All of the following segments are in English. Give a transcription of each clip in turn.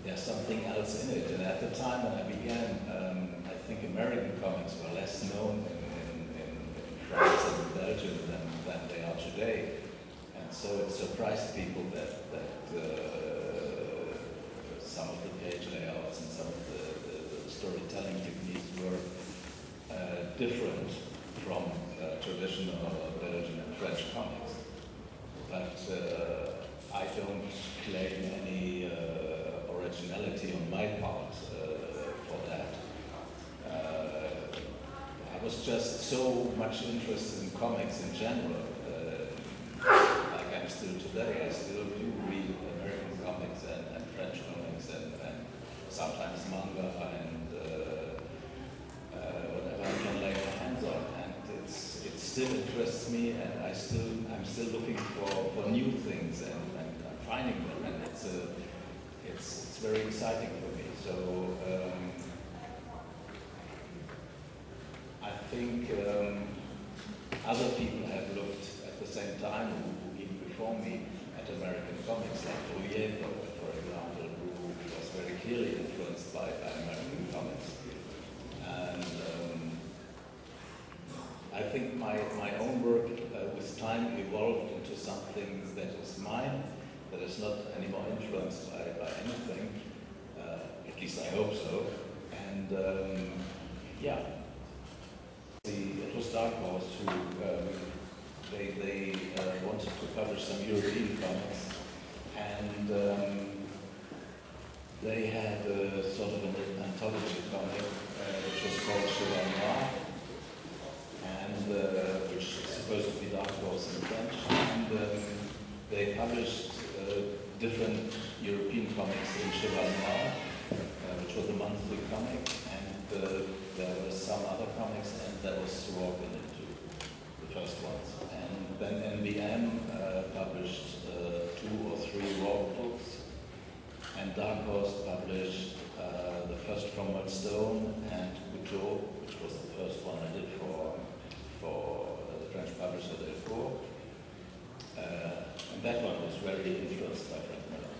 there's something else in it. And at the time when I began, I think American comics were less known in France and in Belgium than they are today. And so it surprised people that some of the page layouts and some of the storytelling techniques were different from traditional Belgian and French comics. But I don't claim any originality on my part for that. I was just so much interested in comics in general, like I'm still today. I still do read American comics and French comics and sometimes manga and whatever I can lay my hands on. And it still interests me, and I'm still looking for new things and finding them, and it's very exciting for me. So I think other people have looked at the same time, who even before me, at American comics, like Gruyère, for example, who was very clearly influenced by American comics. And I think my own work with time evolved into something that is mine, that is not anymore influenced by anything, at least I hope so. And yeah, it was Dark Horse who they wanted to publish some European comics, and they had a sort of an anthology comic which was called Cheval Noir, and which is supposed to be Dark Horse in French, and they published different European comics in Cheval Noir, which was a monthly comic, and there were some other comics, and that was Swarken into the first ones. And then NBM published 2 or 3 raw books, and Dark Horse published the first from Stone and Couture, which was the first one I did for the French publisher Delcourt. And that one was very influenced by Frank Miller,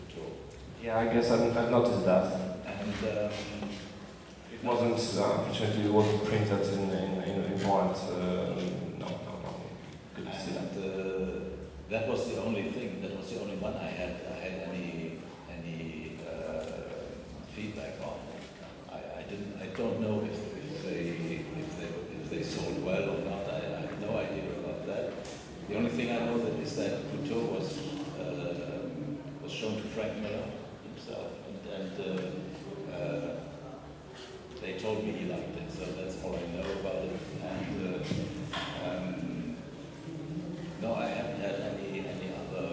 Couture. Yeah, I guess I've noticed that. And it wasn't, unfortunately, it wasn't printed in Poland. No. Good to see that. That was the only thing. That was the only one I had any feedback on. I don't know if they sold well or not. I have no idea about that. The only thing I know is that Couture was shown to Frank Miller himself, and they told me he liked it, so that's all I know about it. And no, I haven't had any other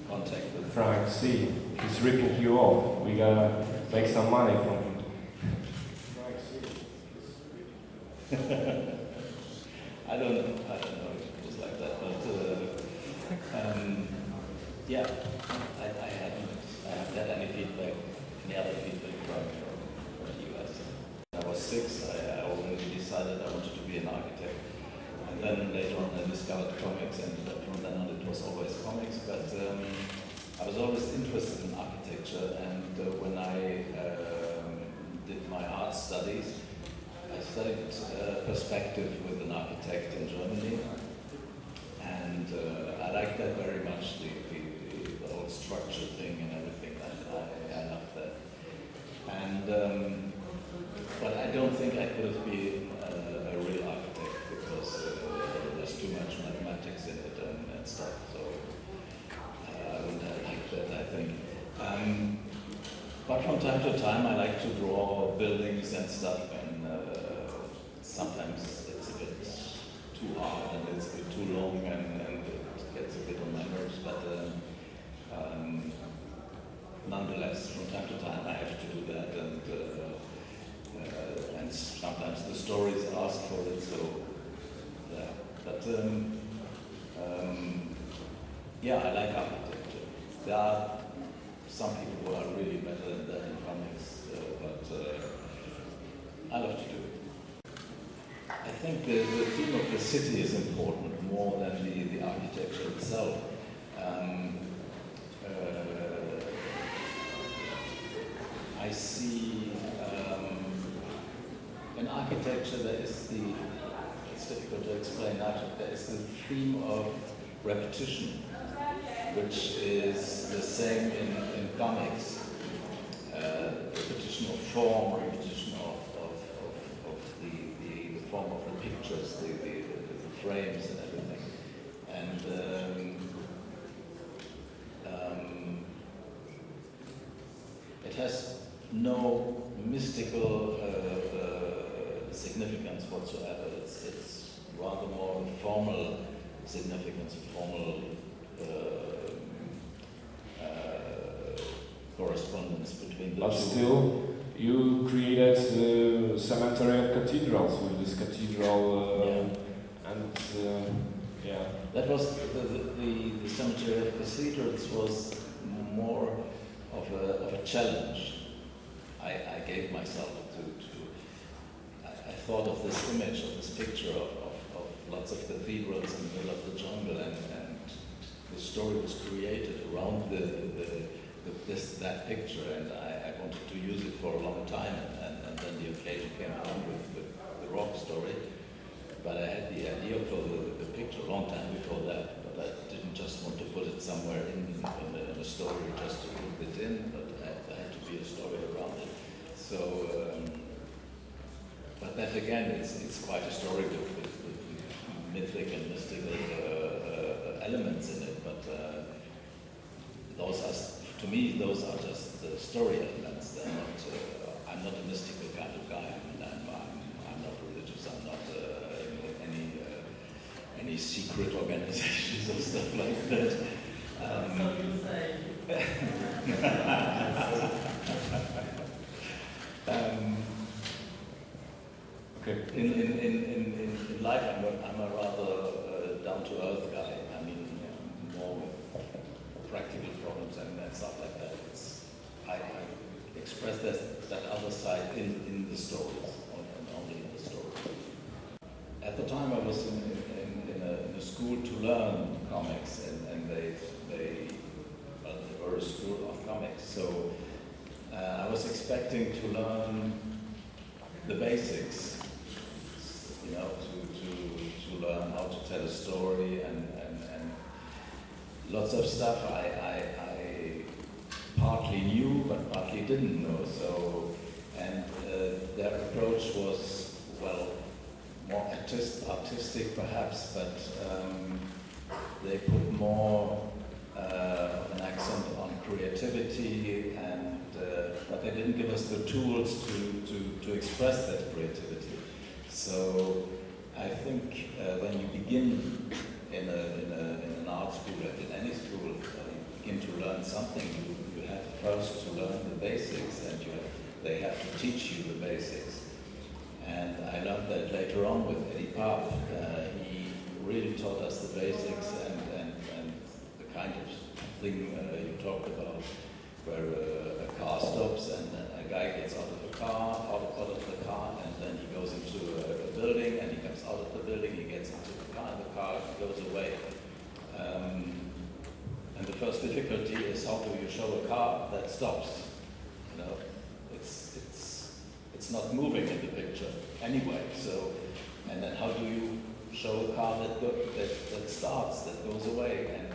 contact with Frank. See, he's ripping you off. We gotta make some money from him. I don't know if it was like that, but yeah, I haven't had any feedback, any other feedback from the US. When I was 6, I already decided I wanted to be an architect, and then later on I discovered comics, and from then on it was always comics, but I was always interested in architecture, and when I did my art studies, I studied perspective with an architect in Germany, and I liked that very much, the whole structure thing and everything. I loved that. And but I don't think I could have been a real architect, because there's too much mathematics in it and stuff. So I wouldn't have liked that, I think. But from time to time, I like to draw buildings and stuff, and sometimes it's a bit too hard and it's a bit too long, and it gets a bit on my nerves. But nonetheless, from time to time, I have to do that, and sometimes the stories ask for it. So yeah, but yeah, I like architecture. There are some people who are really better than that in comics, but I love to do it. I think the theme of the city is important more than the architecture itself. see in architecture there is it's difficult to explain that, there is the theme of repetition, which is the same in comics. Repetition of form, repetition of the form of the pictures, the frames and everything. And it has no mystical significance whatsoever. It's rather more formal significance, formal correspondence between the but two. still, you created the cemetery of cathedrals with this cathedral, and yeah. That was the cemetery of cathedrals was more of a challenge. I gave myself I thought of this image, of this picture of lots of cathedrals in the middle of the jungle, and the story was created around that picture, and I wanted to use it for a long time, and then the occasion came along with the rock story. But I had the idea for the picture a long time before that, but I didn't just want to put it somewhere in a story just to put it in, but there had to be a story around it. So, but that again, it's quite a story with mythic and mystical elements in it, but those are, to me, those are just story elements. They're not, I'm not a mystical kind of guy. I mean, I'm not religious. I'm not any secret organizations or stuff like that. So you say. Okay. In life, I'm a rather down-to-earth guy. I mean, more with practical problems and stuff like that. I express that other side in the stories, and only in the stories. At the time, I was in a school to learn comics, and they were a school of comics. So I was expecting to learn the basics, you know, to learn how to tell a story and lots of stuff I partly knew but partly didn't know. So, and their approach was, well, more artistic perhaps, but they put more of an accent on creativity, and but they didn't give us the tools to express that creativity. So I think when you begin in an art school, like in any school, you begin to learn something, you have first to learn the basics, and they have to teach you the basics. And I learned that later on with Eddie Paap. He really taught us the basics and the kind of thing you talked about, where a car stops and a guy gets out of the car, and then he goes into a building, and he comes out of the building, he gets into the car goes away. And the first difficulty is, how do you show a car that stops? You know, it's not moving in the picture anyway. So, and then how do you show a car that starts, that goes away, and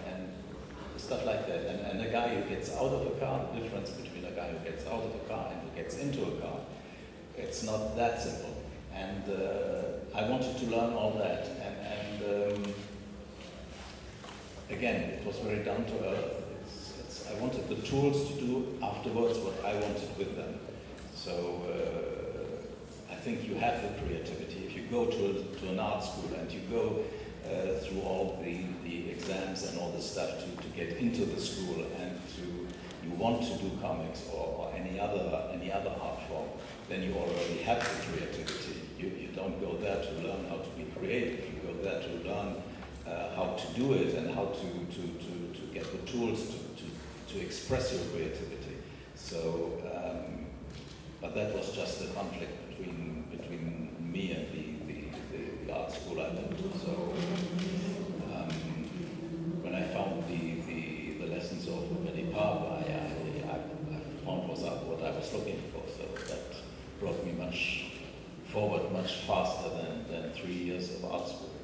stuff like that. And a guy who gets out of a car, the difference between a guy who gets out of a car and who gets into a car, it's not that simple. And I wanted to learn all that. And again, it was very down to earth. I wanted the tools to do afterwards what I wanted with them. So I think you have the creativity. If you go to an art school and you go through all the exams and all the stuff to get into the school, and you want to do comics or any other art form, then you already have the creativity. You don't go there to learn how to be creative. You go there to learn how to do it and how to get the tools to express your creativity. So, but that was just a conflict between me and the art school I went to. So when I found the lessons of Eddie Paap, I found what I was looking for. brought me much forward, much faster than 3 years of art school.